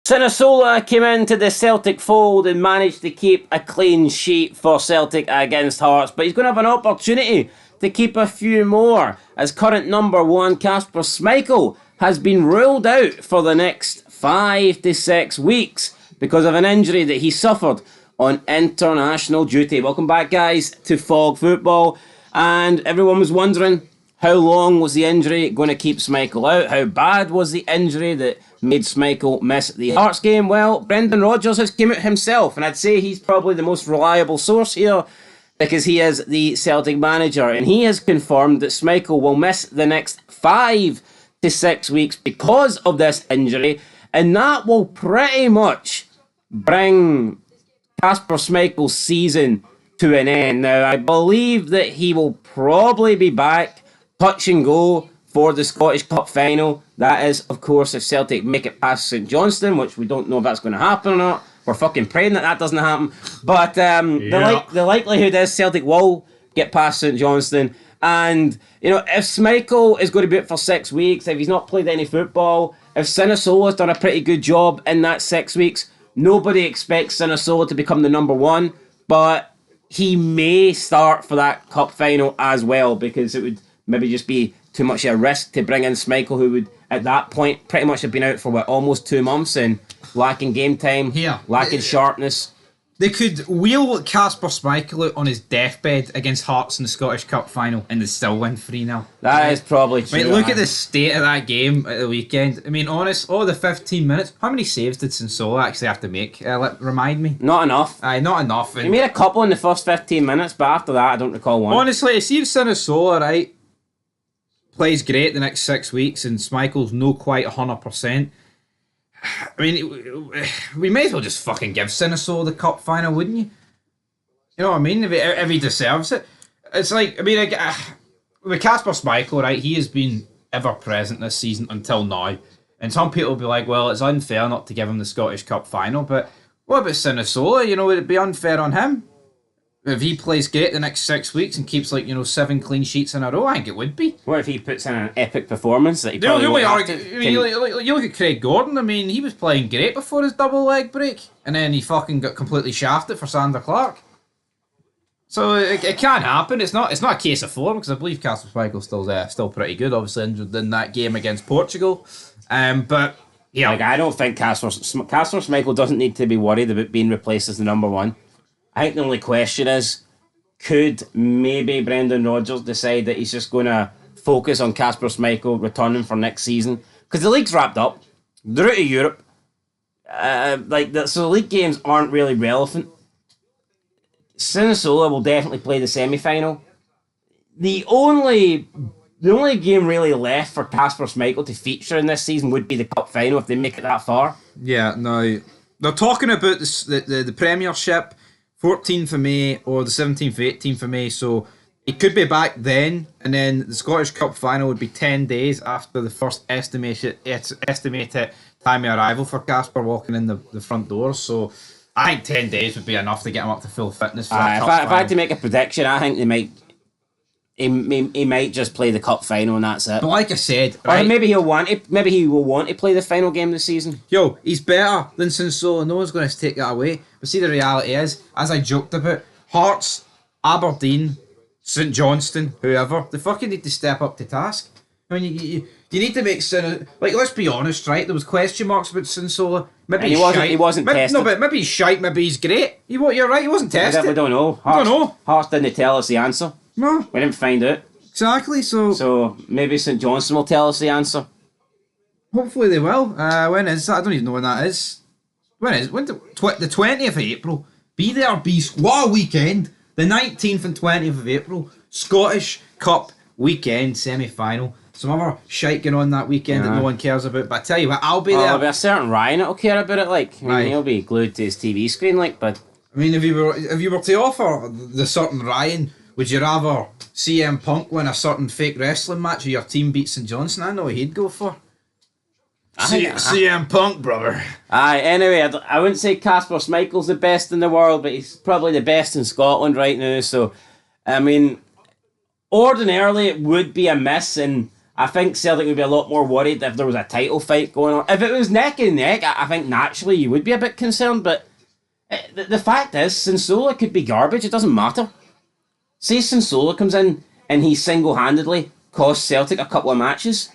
Sinasola came into the Celtic fold and managed to keep a clean sheet for Celtic against Hearts, but he's going to have an opportunity to keep a few more, as current number one Kasper Schmeichel has been ruled out for the next 5 to 6 weeks because of an injury that he suffered on international duty. Welcome back, guys, to Fog Football. And everyone was wondering, how long was the injury going to keep Schmeichel out? How bad was the injury that made Schmeichel miss the Hearts game? Well, Brendan Rodgers has come out himself, and I'd say he's probably the most reliable source here because he is the Celtic manager, and he has confirmed that Schmeichel will miss the next 5 to 6 weeks because of this injury, and that will pretty much bring Kasper Schmeichel's season to an end. Now, I believe that he will probably be back touch and go for the Scottish Cup final. That is, of course, if Celtic make it past St Johnstone, which we don't know if that's going to happen or not. We're fucking praying that doesn't happen. But the likelihood is Celtic will get past St Johnstone. And, you know, if Schmeichel is going to be out for 6 weeks, if he's not played any football, if Sinisola's done a pretty good job in that 6 weeks, nobody expects Sinisola to become the number one. But he may start for that cup final as well, because it would maybe just be too much of a risk to bring in Schmeichel, who would at that point pretty much have been out for almost 2 months and lacking game time, lacking sharpness. They could wheel Kasper Schmeichel out on his deathbed against Hearts in the Scottish Cup final and they still win 3-0. That is probably true. I mean, look at the state of that game at the weekend. I mean, the 15 minutes. How many saves did Sinsola actually have to make? Remind me. Not enough. Not enough. He made a couple in the first 15 minutes, but after that, I don't recall one. Honestly, see if Sinisola, right, plays great the next 6 weeks and Schmeichel's no quite 100%. I mean, we may as well just fucking give Sinisola the cup final, wouldn't you? You know what I mean? If he deserves it. It's like, I mean, with Kasper Schmeichel, right, he has been ever present this season until now. And some people will be like, well, it's unfair not to give him the Scottish Cup final. But what about Sinisola? You know, would it be unfair on him? If he plays great the next 6 weeks and keeps 7 clean sheets in a row, I think it would be. What if he puts in an epic performance that he probably won't have to? You look at Craig Gordon. I mean, he was playing great before his double leg break, and then he fucking got completely shafted for Sander Clark. So it can happen. It's not a case of form, because I believe Kasper Schmeichel's still pretty good. Obviously injured in that game against Portugal, but yeah, I don't think Kasper Schmeichel doesn't need to be worried about being replaced as the number one. I think the only question is, could maybe Brendan Rodgers decide that he's just going to focus on Kasper Schmeichel returning for next season? Because the league's wrapped up. They're out of Europe. So the league games aren't really relevant. Sinisola will definitely play the semi-final. The only game really left for Kasper Schmeichel to feature in this season would be the cup final if they make it that far. Yeah, no. They're talking about the Premiership, 14th of May or the 17th or 18th of May, so he could be back then, and then the Scottish Cup final would be 10 days after the first estimated time of arrival for Kasper walking in the front doors. So I think 10 days would be enough to get him up to full fitness for that if I had to make a prediction, I think he might just play the cup final and that's it. But like I said, right, or maybe he will want to play the final game of the season. Yo, he's better than Sinisola. No one's going to take that away. But see, the reality is, as I joked about, Hearts, Aberdeen, St Johnstone, whoever, they fucking need to step up to task. I mean, you need to make let's be honest, right? There was question marks about Sinisola. Maybe he wasn't tested. No, but maybe he's shite. Maybe he's great. You're right. He wasn't tested. We don't know. Hearts didn't tell us the answer. No, we didn't find out. Exactly. So maybe St Johnstone will tell us the answer. Hopefully they will. When is that? I don't even know when that is. When the 20th of April? Be there, what a weekend! The 19th and 20th of April, Scottish Cup weekend semi-final. Some other shite going on that weekend that no one cares about. But I tell you what, I'll be there. There'll be a certain Ryan that'll care about it. Right. He'll be glued to his TV screen. But I mean, if you were to offer the certain Ryan, would you rather CM Punk win a certain fake wrestling match or your team beat St Johnstone? I know what he'd go for. CM Punk, brother. Anyway, I wouldn't say Kasper Schmeichel's the best in the world, but he's probably the best in Scotland right now. So, I mean, ordinarily it would be a miss, and I think Celtic would be a lot more worried if there was a title fight going on. If it was neck and neck, I think naturally you would be a bit concerned. But the fact is, Sinsola could be garbage. It doesn't matter. Say Sinsola comes in and he single-handedly costs Celtic a couple of matches.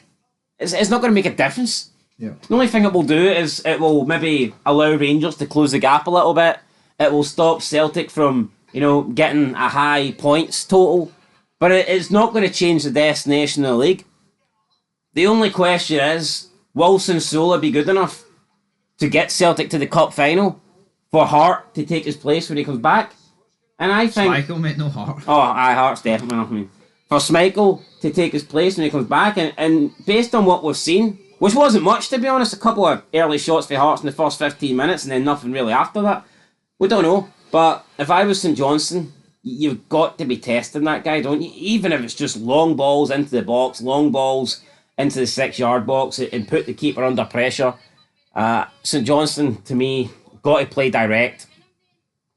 It's not going to make a difference. Yeah. The only thing it will do is it will maybe allow Rangers to close the gap a little bit. It will stop Celtic from, getting a high points total. But it's not going to change the destination of the league. The only question is, will Sinsola be good enough to get Celtic to the cup final for Hart to take his place when he comes back? And I think... Schmeichel, mate, no Hart. Oh, Hart's definitely enough. For Schmeichel to take his place when he comes back, and based on what we've seen, which wasn't much to be honest, a couple of early shots for Hearts in the first 15 minutes and then nothing really after that. We don't know, but if I was St Johnstone, you've got to be testing that guy, don't you? Even if it's just long balls into the box, long balls into the 6-yard box and put the keeper under pressure. St Johnstone, to me, got to play direct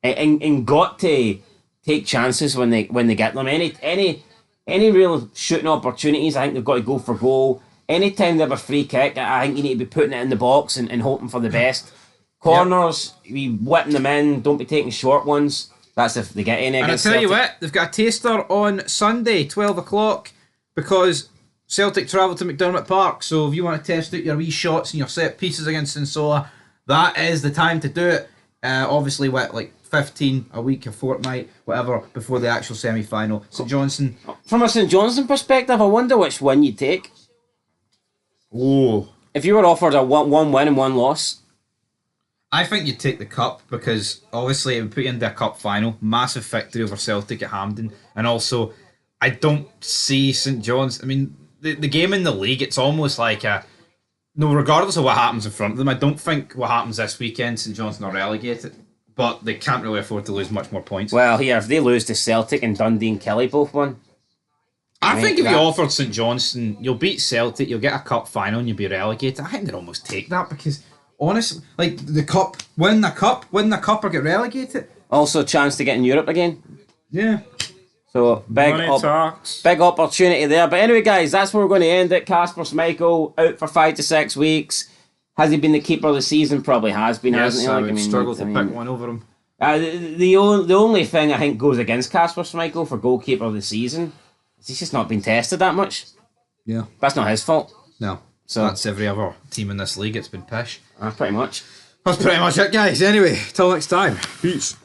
and got to take chances when they get them. Any real shooting opportunities, I think they've got to go for goal. Anytime they have a free kick, I think you need to be putting it in the box and hoping for the best. Corners, we whipping them in, don't be taking short ones. That's if they get any. And I tell you what, they've got a taster on Sunday, 12 o'clock, because Celtic travel to McDermott Park. So if you want to test out your wee shots and your set pieces against Sinsola, that is the time to do it. Obviously, 15 a week, a fortnight, whatever, before the actual semi-final. St Johnstone. From a St Johnstone perspective, I wonder which one you take. Oh. If you were offered a one win and one loss. I think you'd take the cup because obviously it would put you into a cup final. Massive victory over Celtic at Hampden. And also, I don't see St John's. I mean, the game in the league, it's almost like regardless of what happens in front of them, I don't think what happens this weekend, St John's are relegated. But they can't really afford to lose much more points. Well, here, if they lose to Celtic and Dundee and Kelly both won. I think if you offered St Johnstone, you'll beat Celtic, you'll get a cup final and you'll be relegated. I think they'd almost take that because, honestly, win the cup or get relegated. Also a chance to get in Europe again. Yeah. So, big opportunity there. But anyway, guys, that's where we're going to end it. Kasper Schmeichel out for 5 to 6 weeks. Has he been the keeper of the season? Probably has been, hasn't he? I would struggle to pick one over him. The only thing I think goes against Kasper Schmeichel for goalkeeper of the season is he's just not been tested that much. Yeah. That's not his fault. No. So that's every other team in this league. It's been pish. Pretty much. That's pretty much it, guys. Anyway, till next time. Peace.